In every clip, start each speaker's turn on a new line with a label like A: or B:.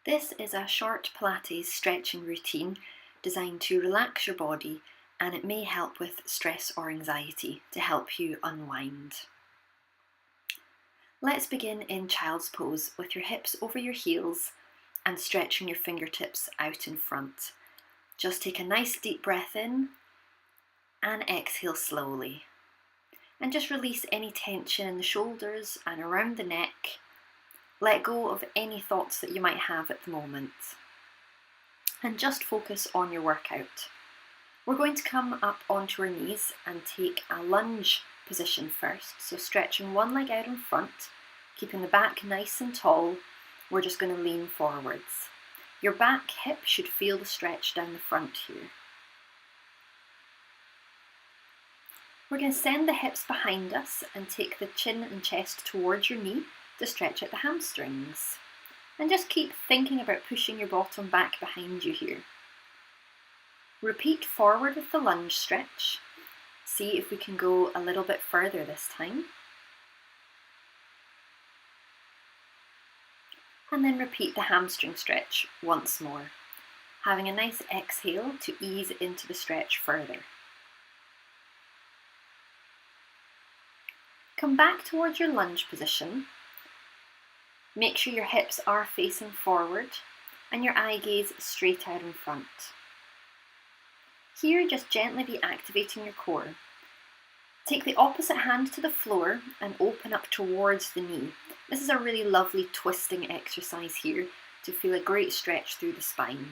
A: This is a short Pilates stretching routine designed to relax your body, and it may help with stress or anxiety to help you unwind. Let's begin in child's pose with your hips over your heels and stretching your fingertips out in front. Just take a nice deep breath in and exhale slowly. And just release any tension in the shoulders and around the neck. Let go of any thoughts that you might have at the moment. And just focus on your workout. We're going to come up onto our knees and take a lunge position first. So stretching one leg out in front, keeping the back nice and tall. We're just going to lean forwards. Your back hip should feel the stretch down the front here. We're going to send the hips behind us and take the chin and chest towards your knee to stretch out the hamstrings. And just keep thinking about pushing your bottom back behind you here. Repeat forward with the lunge stretch. See if we can go a little bit further this time. And then repeat the hamstring stretch once more, having a nice exhale to ease into the stretch further. Come back towards your lunge position. Make sure your hips are facing forward and your eye gaze straight out in front. Here, just gently be activating your core. Take the opposite hand to the floor and open up towards the knee. This is a really lovely twisting exercise here to feel a great stretch through the spine.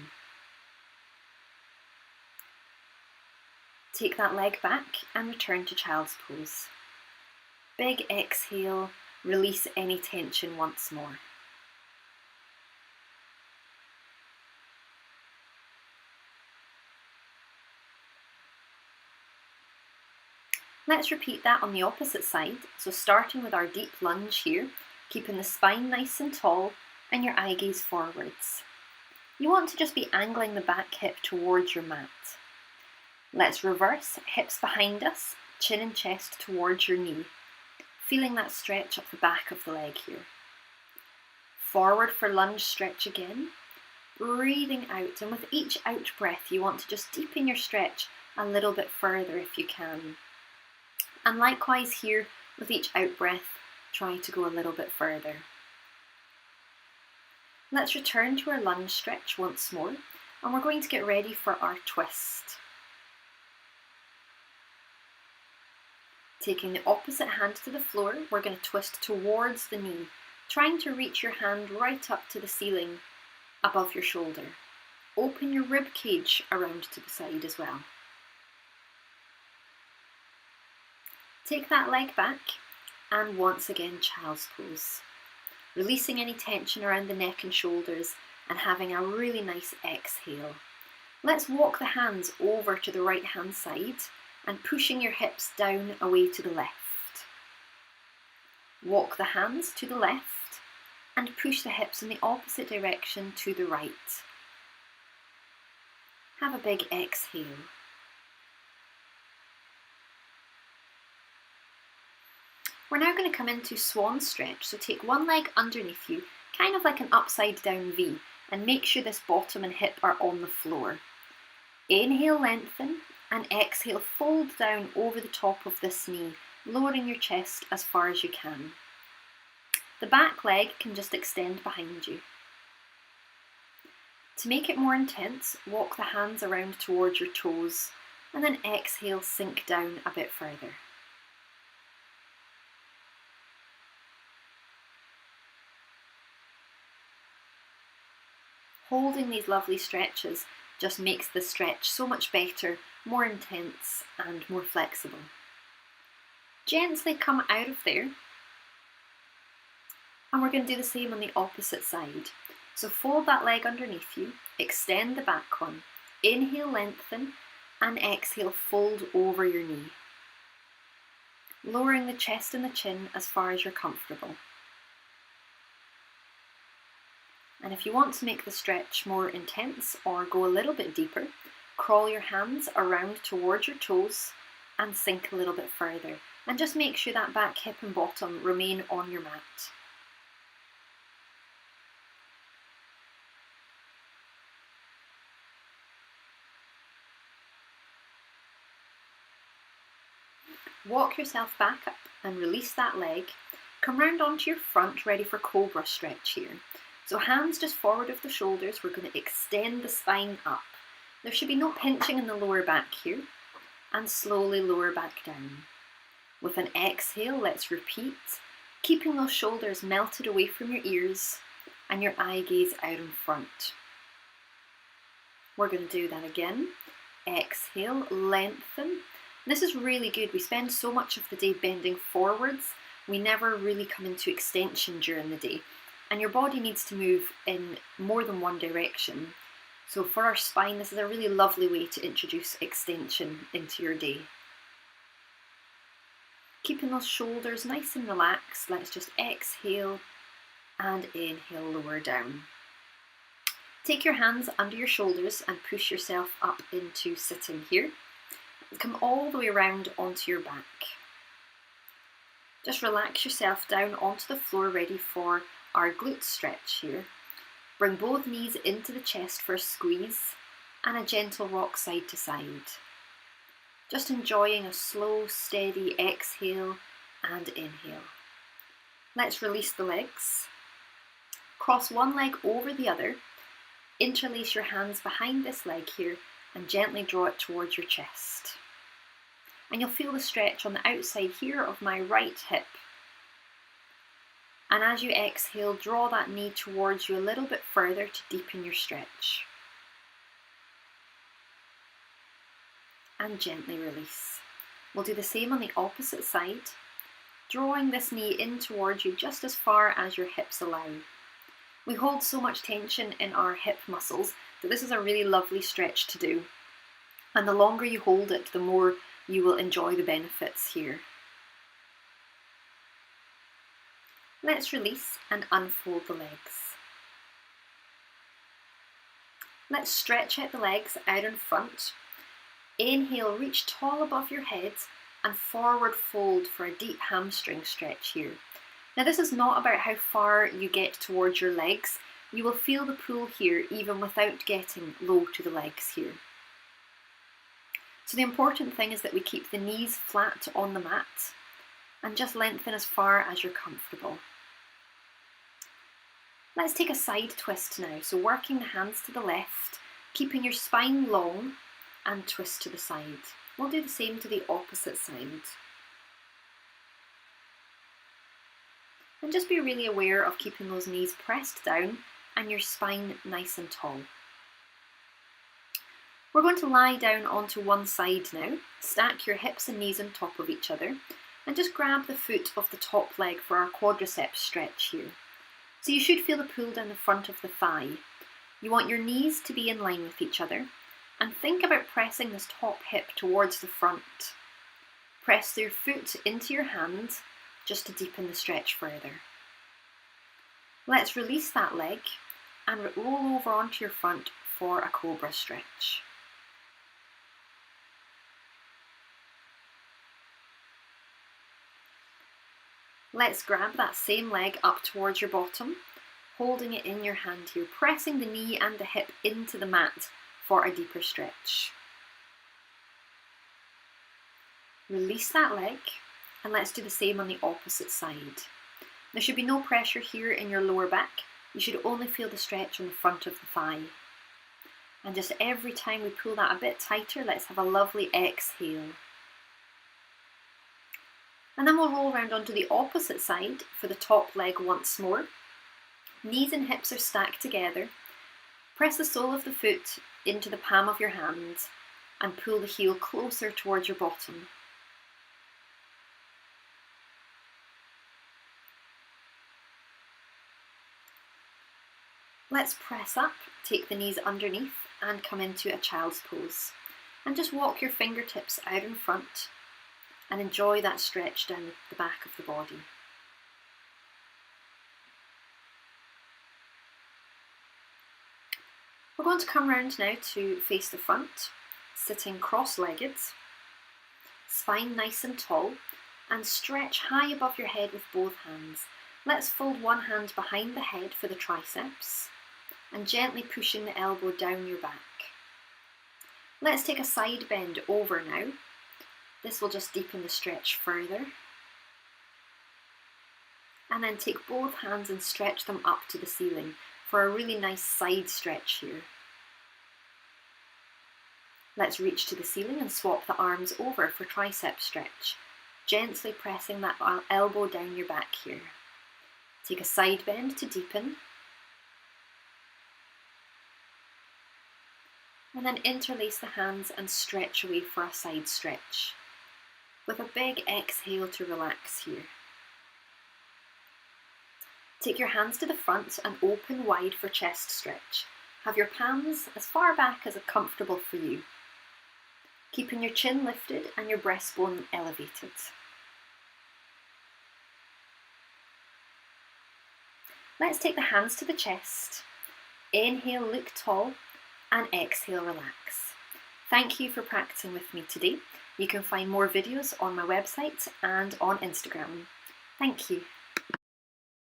A: Take that leg back and return to child's pose. Big exhale, release any tension once more. Let's repeat that on the opposite side. So starting with our deep lunge here, keeping the spine nice and tall and your eye gaze forwards. You want to just be angling the back hip towards your mat. Let's reverse, hips behind us, chin and chest towards your knee. Feeling that stretch up the back of the leg here. Forward for lunge stretch again. Breathing out, and with each out breath you want to just deepen your stretch a little bit further if you can. And likewise here, with each out breath, try to go a little bit further. Let's return to our lunge stretch once more, and we're going to get ready for our twist. Taking the opposite hand to the floor, we're going to twist towards the knee, trying to reach your hand right up to the ceiling above your shoulder. Open your rib cage around to the side as well. Take that leg back and once again child's pose. Releasing any tension around the neck and shoulders and having a really nice exhale. Let's walk the hands over to the right hand side and pushing your hips down away to the left. Walk the hands to the left and push the hips in the opposite direction to the right. Have a big exhale. We're now going to come into Swan Stretch, so take one leg underneath you, kind of like an upside down V, and make sure this bottom and hip are on the floor. Inhale, lengthen, and exhale, fold down over the top of this knee, lowering your chest as far as you can. The back leg can just extend behind you. To make it more intense, walk the hands around towards your toes, and then exhale, sink down a bit further. Holding these lovely stretches just makes the stretch so much better, more intense and more flexible. Gently come out of there, and we're going to do the same on the opposite side. So fold that leg underneath you, extend the back one, inhale, lengthen, and exhale, fold over your knee. Lowering the chest and the chin as far as you're comfortable. And if you want to make the stretch more intense or go a little bit deeper, crawl your hands around towards your toes and sink a little bit further. And just make sure that back hip and bottom remain on your mat. Walk yourself back up and release that leg. Come round onto your front, ready for Cobra Stretch here. So hands just forward of the shoulders, we're going to extend the spine up. There should be no pinching in the lower back here, and slowly lower back down. With an exhale, let's repeat, keeping those shoulders melted away from your ears and your eye gaze out in front. We're going to do that again. Exhale, lengthen. This is really good. We spend so much of the day bending forwards, we never really come into extension during the day. And your body needs to move in more than one direction. So for our spine, this is a really lovely way to introduce extension into your day. Keeping those shoulders nice and relaxed, let's just exhale and inhale, lower down. Take your hands under your shoulders and push yourself up into sitting here. Come all the way around onto your back. Just relax yourself down onto the floor, ready for our glute stretch here. Bring both knees into the chest for a squeeze and a gentle rock side to side. Just enjoying a slow, steady exhale and inhale. Let's release the legs. Cross one leg over the other. Interlace your hands behind this leg here and gently draw it towards your chest. And you'll feel the stretch on the outside here of my right hip. And as you exhale, draw that knee towards you a little bit further to deepen your stretch. And gently release. We'll do the same on the opposite side, drawing this knee in towards you just as far as your hips allow. We hold so much tension in our hip muscles that this is a really lovely stretch to do. And the longer you hold it, the more you will enjoy the benefits here. Let's release and unfold the legs. Let's stretch out the legs out in front. Inhale, reach tall above your head and forward fold for a deep hamstring stretch here. Now this is not about how far you get towards your legs. You will feel the pull here even without getting low to the legs here. So the important thing is that we keep the knees flat on the mat and just lengthen as far as you're comfortable. Let's take a side twist now. So working the hands to the left, keeping your spine long and twist to the side. We'll do the same to the opposite side. And just be really aware of keeping those knees pressed down and your spine nice and tall. We're going to lie down onto one side now. Stack your hips and knees on top of each other and just grab the foot of the top leg for our quadricep stretch here. So you should feel the pull down the front of the thigh. You want your knees to be in line with each other and think about pressing this top hip towards the front. Press your foot into your hand just to deepen the stretch further. Let's release that leg and roll over onto your front for a Cobra Stretch. Let's grab that same leg up towards your bottom, holding it in your hand here, pressing the knee and the hip into the mat for a deeper stretch. Release that leg and let's do the same on the opposite side. There should be no pressure here in your lower back. You should only feel the stretch on the front of the thigh. And just every time we pull that a bit tighter, let's have a lovely exhale. And then we'll roll around onto the opposite side for the top leg once more. Knees and hips are stacked together. Press the sole of the foot into the palm of your hand and pull the heel closer towards your bottom. Let's press up, take the knees underneath and come into a child's pose. And just walk your fingertips out in front and enjoy that stretch down the back of the body. We're going to come round now to face the front, sitting cross-legged, spine nice and tall, and stretch high above your head with both hands. Let's fold one hand behind the head for the triceps, and gently pushing the elbow down your back. Let's take a side bend over now. This will just deepen the stretch further. And then take both hands and stretch them up to the ceiling for a really nice side stretch here. Let's reach to the ceiling and swap the arms over for tricep stretch, gently pressing that elbow down your back here. Take a side bend to deepen. And then interlace the hands and stretch away for a side stretch, with a big exhale to relax here. Take your hands to the front and open wide for chest stretch. Have your palms as far back as comfortable for you, keeping your chin lifted and your breastbone elevated. Let's take the hands to the chest. Inhale, look tall, and exhale, relax. Thank you for practicing with me today. You can find more videos on my website and on Instagram. Thank you.